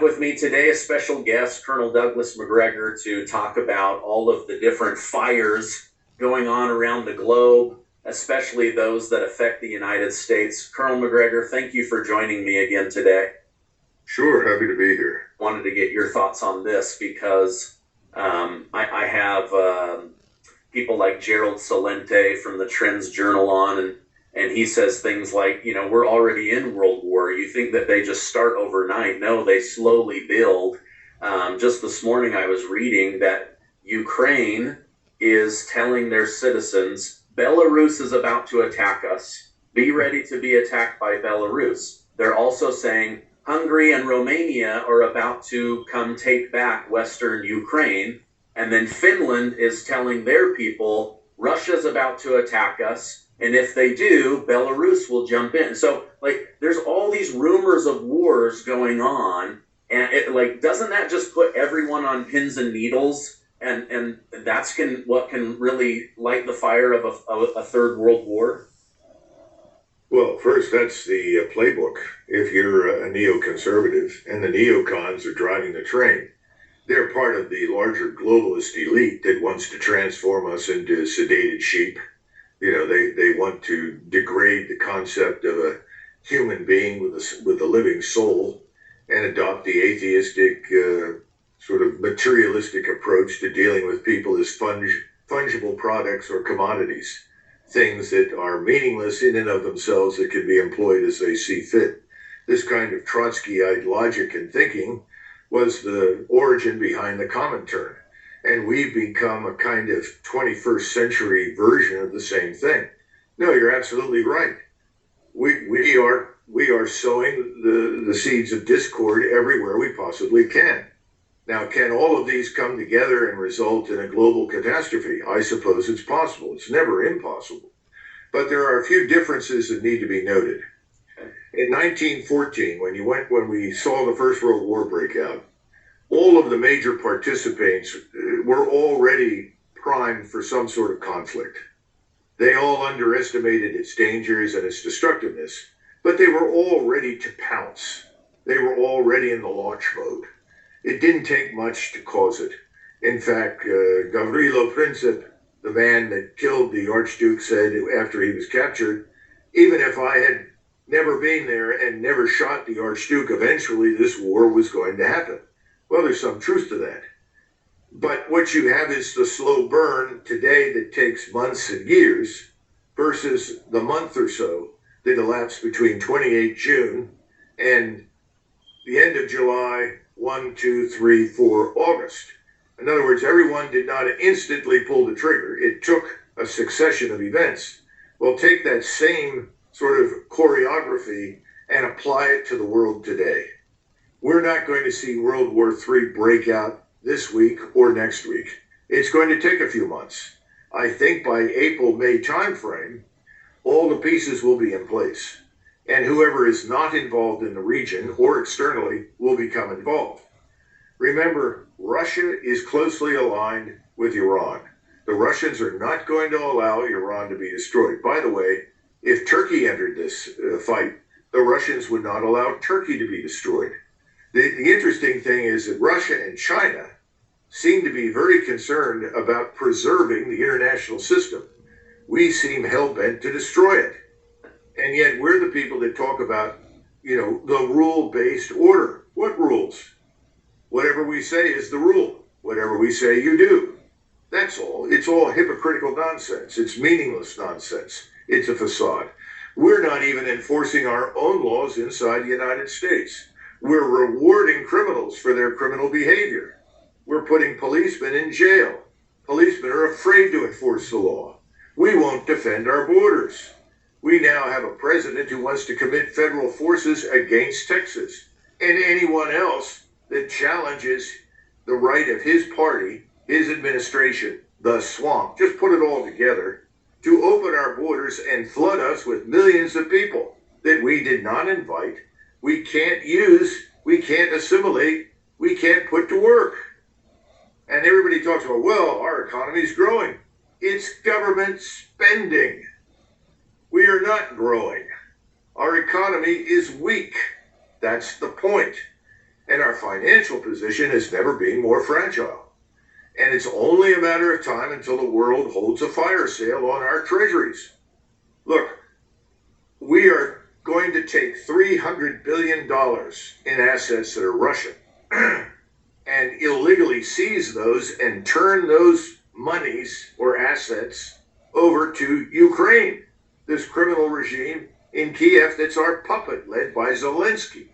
With me today, a special guest, Colonel Douglas Macgregor, to talk about all of the different fires going on around the globe, especially those that affect the United States. Colonel Macgregor, thank you for joining me again today. Sure, happy to be here. Wanted to get your thoughts on this because I have people like Gerald Celente from the Trends Journal on, and he says things like, we're already in World War. You think that they just start overnight? No, they slowly build. Just this morning, I was reading that Ukraine is telling their citizens, Belarus is about to attack us. Be ready to be attacked by Belarus. They're also saying Hungary and Romania are about to come take back Western Ukraine. And then Finland is telling their people, Russia's about to attack us. And if they do, Belarus will jump in. So, there's all these rumors of wars going on. And doesn't that just put everyone on pins and needles? And that's what can really light the fire of a third world war? Well, first, that's the playbook. If you're a neoconservative and the neocons are driving the train, they're part of the larger globalist elite that wants to transform us into sedated sheep. They want to degrade the concept of a human being with a living soul and adopt the atheistic, sort of materialistic approach to dealing with people as fungible products or commodities, things that are meaningless in and of themselves that can be employed as they see fit. This kind of Trotskyite logic and thinking was the origin behind the Comintern. And we've become a kind of 21st century version of the same thing. No, you're absolutely right. We are sowing the seeds of discord everywhere we possibly can. Now, can all of these come together and result in a global catastrophe? I suppose it's possible. It's never impossible. But there are a few differences that need to be noted. In 1914, when we saw the First World War break out, all of the major participants were already primed for some sort of conflict. They all underestimated its dangers and its destructiveness, but they were all ready to pounce. They were already in the launch mode. It didn't take much to cause it. In fact, Gavrilo Princip, the man that killed the Archduke, said after he was captured, even if I had never been there and never shot the Archduke, eventually this war was going to happen. Well, there's some truth to that. But what you have is the slow burn today that takes months and years versus the month or so that elapsed between 28 June and the end of July, 1, 2, 3, 4 August. In other words, everyone did not instantly pull the trigger. It took a succession of events. Well, take that same sort of choreography and apply it to the world today. We're not going to see World War III break out this week or next week. It's going to take a few months. I think by April, May timeframe, all the pieces will be in place. And whoever is not involved in the region or externally will become involved. Remember, Russia is closely aligned with Iran. The Russians are not going to allow Iran to be destroyed. By the way, if Turkey entered this fight, the Russians would not allow Turkey to be destroyed. The interesting thing is that Russia and China seem to be very concerned about preserving the international system. We seem hell-bent to destroy it. And yet we're the people that talk about, the rule-based order. What rules? Whatever we say is the rule. Whatever we say, you do. That's all. It's all hypocritical nonsense. It's meaningless nonsense. It's a facade. We're not even enforcing our own laws inside the United States. We're rewarding criminals for their criminal behavior. We're putting policemen in jail. Policemen are afraid to enforce the law. We won't defend our borders. We now have a president who wants to commit federal forces against Texas and anyone else that challenges the right of his party, his administration, the swamp. Just put it all together to open our borders and flood us with millions of people that we did not invite. We can't use, we can't assimilate, we can't put to work. And everybody talks about, well, our economy's growing. It's government spending. We are not growing. Our economy is weak. That's the point. and our financial position has never been more fragile. And it's only a matter of time until the world holds a fire sale on our treasuries. Look, we are going to take $300 billion in assets that are Russian and illegally seize those and turn those monies or assets over to Ukraine, this criminal regime in Kiev that's our puppet led by Zelensky.